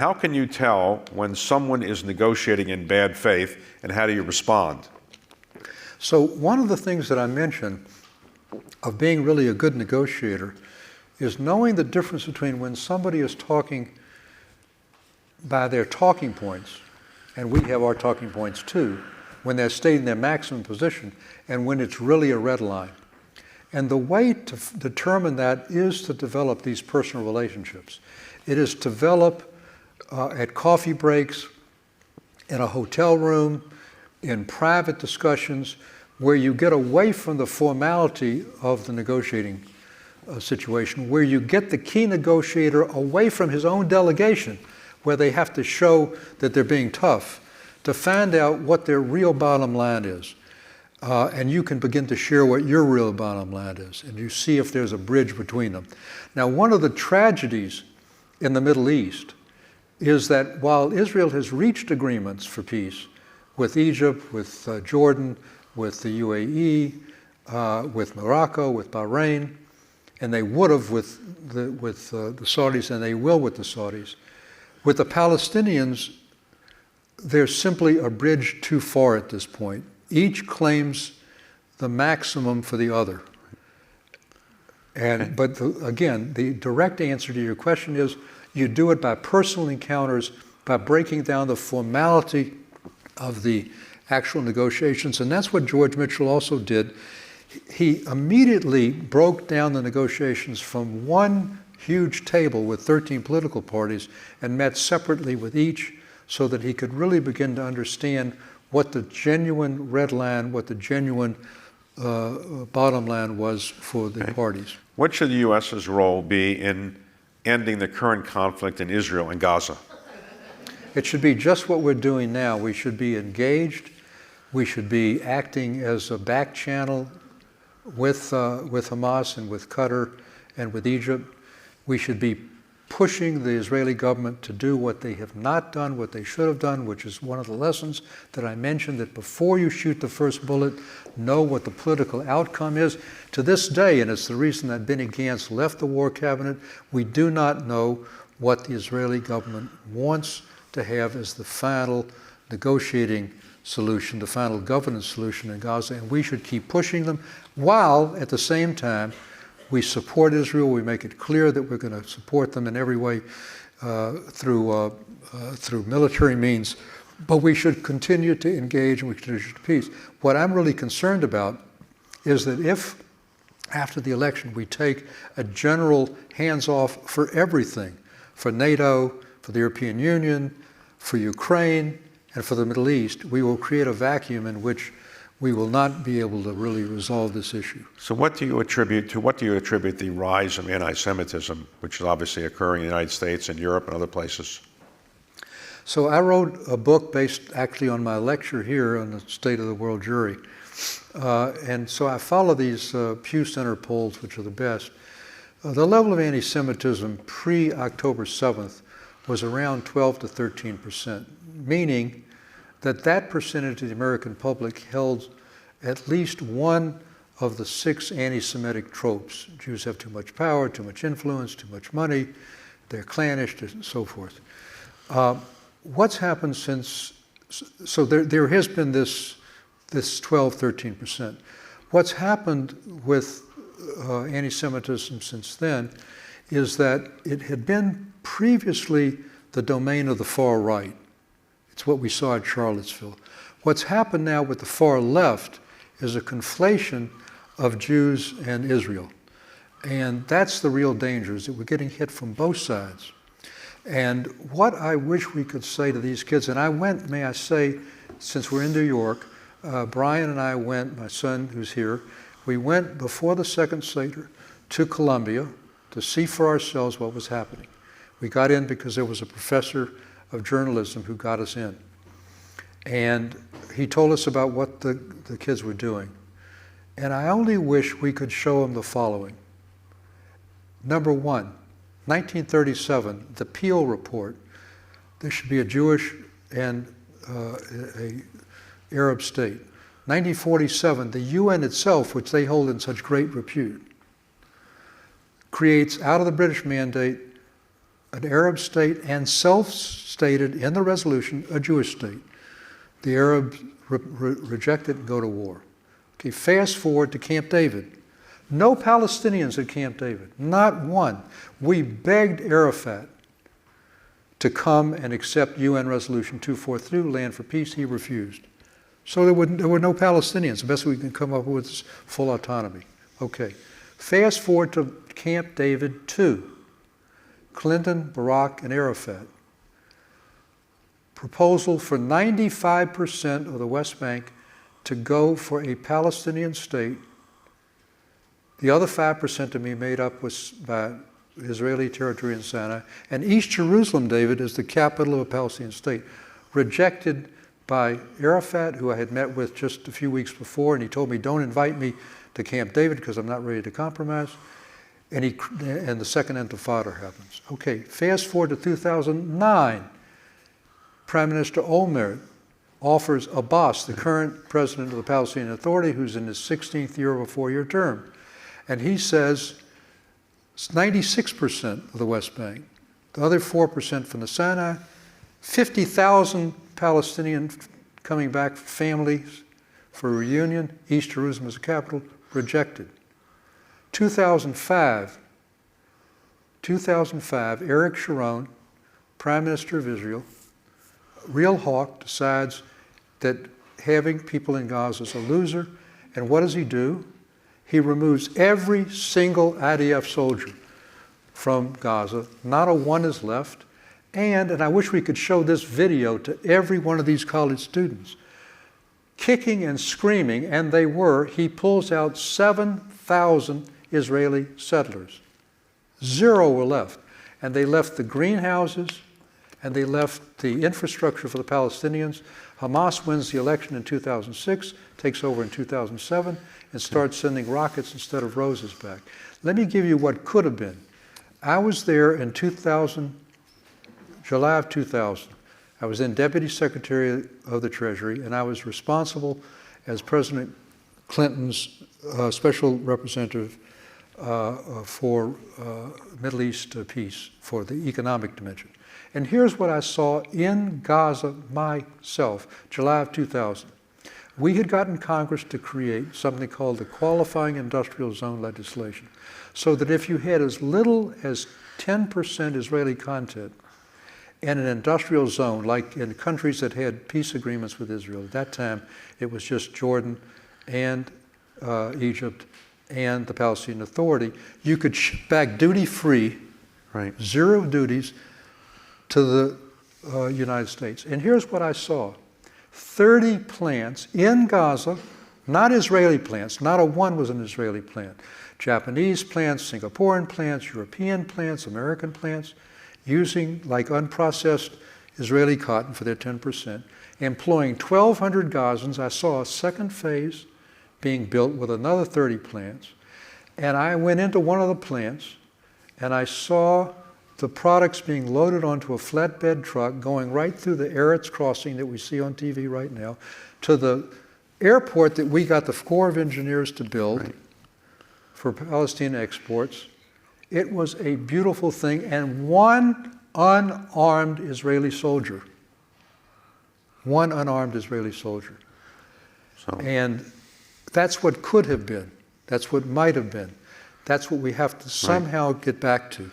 How can you tell when someone is negotiating in bad faith, and how do you respond? So one of the things that I mentioned of being really a good negotiator is knowing the difference between when somebody is talking by their talking points, and we have our talking points too, when they're stating their maximum position, and when it's really a red line. And the way to determine that is to develop these personal relationships. It is to develop at coffee breaks, in a hotel room, in private discussions, where you get away from the formality of the negotiating situation, where you get the key negotiator away from his own delegation, where they have to show that they're being tough, to find out what their real bottom line is. And you can begin to share what your real bottom line is, and you see if there's a bridge between them. Now, one of the tragedies in the Middle East is that while Israel has reached agreements for peace with Egypt, with Jordan, with the UAE, with Morocco, with Bahrain, and they would have with the Saudis, and they will with the Saudis. With the Palestinians, there's simply a bridge too far at this point. Each claims the maximum for the other. But again, the direct answer to your question is you do it by personal encounters, by breaking down the formality of the actual negotiations. And that's what George Mitchell also did. He immediately broke down the negotiations from one huge table with 13 political parties and met separately with each so that he could really begin to understand what the genuine red line, what the genuine bottom line was for the parties. What should the U.S.'s role be in ending the current conflict in Israel and Gaza? It should be just what we're doing now. We should be engaged. We should be acting as a back channel with Hamas and with Qatar and with Egypt. We should be pushing the Israeli government to do what they have not done, what they should have done, which is one of the lessons that I mentioned, that before you shoot the first bullet, know what the political outcome is. To this day, and it's the reason that Benny Gantz left the War Cabinet, we do not know what the Israeli government wants to have as the final negotiating solution, the final governance solution in Gaza, and we should keep pushing them, while at the same time we support Israel. We make it clear that we're going to support them in every way through military means, but we should continue to engage and we should continue to peace. What I'm really concerned about is that if, after the election, we take a general hands-off for everything, for NATO, for the European Union, for Ukraine, and for the Middle East, we will create a vacuum in which we will not be able to really resolve this issue. So what do you attribute the rise of anti-Semitism, which is obviously occurring in the United States and Europe and other places? So I wrote a book based actually on my lecture here on the state of the world jury. And so I follow these Pew Center polls, which are the best. The level of anti-Semitism pre-October 7th was around 12 to 13%, meaning that percentage of the American public held at least one of the 6 anti-Semitic tropes. Jews have too much power, too much influence, too much money, they're clannish, and so forth. What's happened since, so there has been this 12, 13%. What's happened with anti-Semitism since then is that it had been previously the domain of the far right. It's what we saw at Charlottesville. What's happened now with the far left is a conflation of Jews and Israel. And that's the real danger, is that we're getting hit from both sides. And what I wish we could say to these kids, and I went, may I say, since we're in New York, Brian and I went, my son who's here, we went before the second Seder to Columbia to see for ourselves what was happening. We got in because there was a professor of journalism who got us in. And he told us about what the kids were doing. And I only wish we could show them the following. Number one, 1937, the Peel Report, there should be a Jewish and a Arab state. 1947, the UN itself, which they hold in such great repute, creates, out of the British mandate, an Arab state, and self-stated in the resolution a Jewish state. The Arabs reject it and go to war. Okay, fast forward to Camp David. No Palestinians at Camp David, not one. We begged Arafat to come and accept UN Resolution 242, Land for Peace. He refused. So there were no Palestinians. The best we can come up with is full autonomy. Okay. Fast forward to Camp David 2. Clinton, Barack, and Arafat. Proposal for 95% of the West Bank to go for a Palestinian state. The other 5% to be made up was by Israeli territory in Sinai. And East Jerusalem, David, is the capital of a Palestinian state. Rejected by Arafat, who I had met with just a few weeks before, and he told me, don't invite me to Camp David because I'm not ready to compromise. And the second intifada happens. Okay, fast forward to 2009. Prime Minister Olmert offers Abbas, the current president of the Palestinian Authority, who's in his 16th year of a 4-year term. And he says it's 96% of the West Bank, the other 4% from the Sinai, 50,000 Palestinians coming back, families for a reunion, East Jerusalem as the capital, rejected. 2005, Ariel Sharon, Prime Minister of Israel, real hawk, decides that having people in Gaza is a loser. And what does he do? He removes every single IDF soldier from Gaza. Not a one is left. And I wish we could show this video to every one of these college students. Kicking and screaming, and they were, he pulls out 7,000 Israeli settlers. 0 were left. And they left the greenhouses, and they left the infrastructure for the Palestinians. Hamas wins the election in 2006, takes over in 2007, and starts sending rockets instead of roses back. Let me give you what could have been. I was there in July of 2000. I was then Deputy Secretary of the Treasury, and I was responsible as President Clinton's Special Representative for Middle East peace, for the economic dimension. And here's what I saw in Gaza myself, July of 2000. We had gotten Congress to create something called the Qualifying Industrial Zone legislation, so that if you had as little as 10% Israeli content in an industrial zone, like in countries that had peace agreements with Israel, at that time it was just Jordan and Egypt and the Palestinian Authority, you could ship back duty-free, right, 0 duties to the United States. And here's what I saw. 30 plants in Gaza, not Israeli plants, not a one was an Israeli plant. Japanese plants, Singaporean plants, European plants, American plants, using like unprocessed Israeli cotton for their 10%, employing 1,200 Gazans. I saw a second phase being built with another 30 plants. And I went into one of the plants and I saw the products being loaded onto a flatbed truck going right through the Eretz crossing that we see on TV right now to the airport that we got the Corps of Engineers to build, right, for Palestinian exports. It was a beautiful thing, and one unarmed Israeli soldier. One unarmed Israeli soldier. And that's what could have been. That's what might have been. That's what we have to somehow get back to.